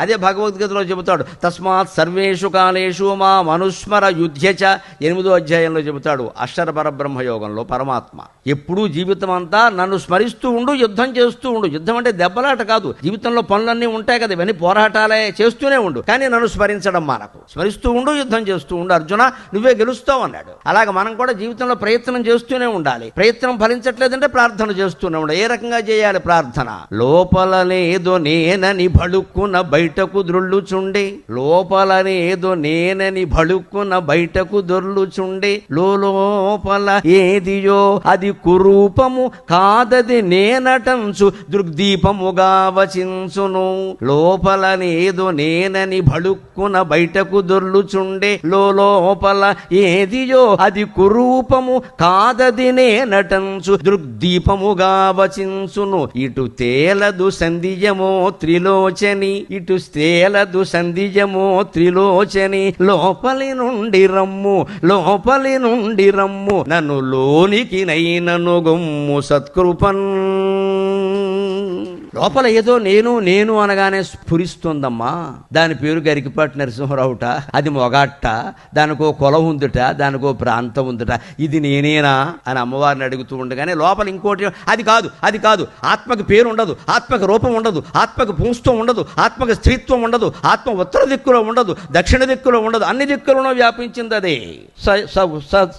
అదే భగవద్గీతలో చెబుతాడు, తస్మాత్ సర్వేషు కాలేషు మా మనుస్మర యుధ్యచ 8వ అధ్యాయంలో చెబుతాడు. అక్షర పరబ్రహ్మయోగంలో పరమాత్మ ఎప్పుడూ జీవితం అంతా నన్ను స్మరిస్తూ ఉండు, యుద్ధం చేస్తూ ఉండు. యుద్ధం అంటే దెబ్బలాట కాదు, జీవితంలో పనులన్నీ ఉంటాయి కదా, ఇవన్నీ పోరాటాలే, చేస్తూనే ఉండు, కానీ నన్ను స్మరించడం మానకు. స్మరిస్తూ ఉండు, యుద్ధం చేస్తూ ఉండు, అర్జున నువ్వే గెలుస్తావు అన్నాడు. అలాగే మనం కూడా జీవితంలో ప్రయత్నం చేస్తూనే ఉండాలి. ప్రయత్నం ఫలించట్లేదంటే ప్రార్థన చేస్తూనే ఉండాలి. ఏ రకంగా చేయాలి ప్రార్థన? లోపలనేదో నేనని భడుక్కున బయటకు దొర్లుచుండే, లోపలనేదో నేనని భడుక్కున బయటకు దొర్లుచుండే, లోపల ఏదియో అది కురూపము కాదది నేనటంచు దృగ్దీపముగా వచించును. లోపలనేదో నేనని భడుక్కున బయటకు దొర్లుచుండే, లోపల ఏదియో అది కురూపము కాదది నేనటంచు దృగ్దీపముగా వచించును. ఇటు తేలదు సంధియమో త్రిలోచని, ఇటు తేలదు సంధియమో త్రిలోచని, లోపలి నుండి రమ్ము, లోపలి నుండి రమ్ము, నన్ను లోనికి నైనను గొమ్ము సత్కృపన్. లోపల ఏదో నేను నేను అనగానే స్ఫురిస్తుందమ్మా. దాని పేరు గరికిపాటి నరసింహరావుట, అది మొగాట్ట, దానికో కులం ఉందిట, దానికో ప్రాంతం ఉందిట, ఇది నేనేనా అని అమ్మవారిని అడుగుతూ ఉండగానే లోపల ఇంకోటి, అది కాదు, అది కాదు, ఆత్మకి పేరు ఉండదు, ఆత్మకి రూపం ఉండదు, ఆత్మకి పుంస్త్వం ఉండదు, ఆత్మకి స్త్రీత్వం ఉండదు, ఆత్మ ఉత్తర దిక్కులో ఉండదు, దక్షిణ దిక్కులో ఉండదు, అన్ని దిక్కులను వ్యాపించింది అదే. పురస్తాత్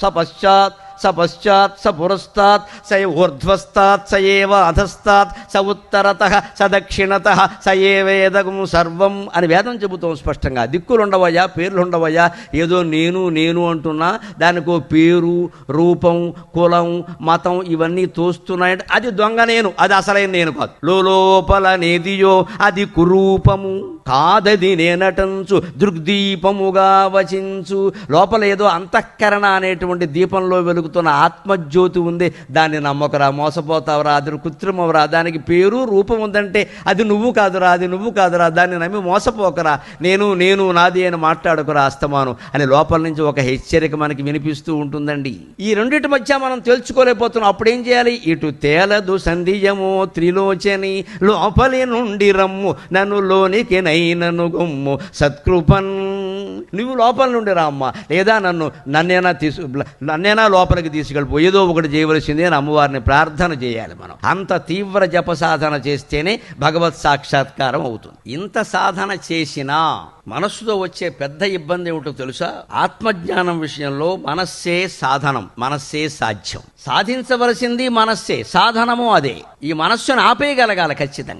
స పశ్చాత్, స పశ్చాత్ స పురస్తాత్ స ఊర్ధ్వస్తాత్ స ఏవ అధస్తాత్ స ఉత్తరతః స దక్షిణతః స ఏవేదం సర్వం అని వేదం చెబుతాం స్పష్టంగా. దిక్కులు ఉండవయ్యా, పేర్లు ఉండవయ్యా, ఏదో నేను నేను అంటున్నా, దానికో పేరు, రూపం, కులం, మతం ఇవన్నీ తోస్తున్నాయంటే అది దొంగ నేను, అది అసలైన నేను కాదు. లోపల నేదియో అది కురూపము కాదది నేనటంచు దృగ్దీపముగా వచించు. లోపల ఏదో అంతఃకరణ అనేటువంటి దీపంలో వెలుగుతున్న ఆత్మజ్యోతి ఉంది, దాన్ని నమ్మకరా, మోసపోతావరా, అది కృత్రిమవరా, దానికి పేరు రూపం ఉందంటే అది నువ్వు కాదురా, అది నువ్వు కాదురా, దాన్ని నమ్మి మోసపోకరా, నేను నేను నాది అని మాట్లాడుకురా అస్తమాను అని లోపల నుంచి ఒక హెచ్చరిక మనకి వినిపిస్తూ ఉంటుందండి. ఈ రెండింటి మధ్య మనం తెలుసుకోలేకపోతున్నాం. అప్పుడేం చేయాలి? ఇటు తేలదు సంధియమో త్రిలోచని, లోపలి నుండి రమ్ము నన్ను లోనికి నైనను గొమ్ము సత్కృపన్. నువ్వు లోపల నుండి రామ్మ, లేదా నన్నేనా లోపలికి తీసుకెళ్ళిపో, ఏదో ఒకటి చేయవలసిందే అని అమ్మవారిని ప్రార్థన చేయాలి. మనం అంత తీవ్ర జప సాధన చేస్తేనే భగవత్ సాక్షాత్కారం అవుతుంది. ఇంత సాధన చేసినా మనస్సుతో వచ్చే పెద్ద ఇబ్బంది ఏమిటో తెలుసా? ఆత్మజ్ఞానం విషయంలో మనస్సే సాధనం, మనస్సే సాధ్యం. సాధించవలసింది మనస్సే, సాధనము అదే. ఈ మనస్సును ఆపేయగలగాలి ఖచ్చితంగా.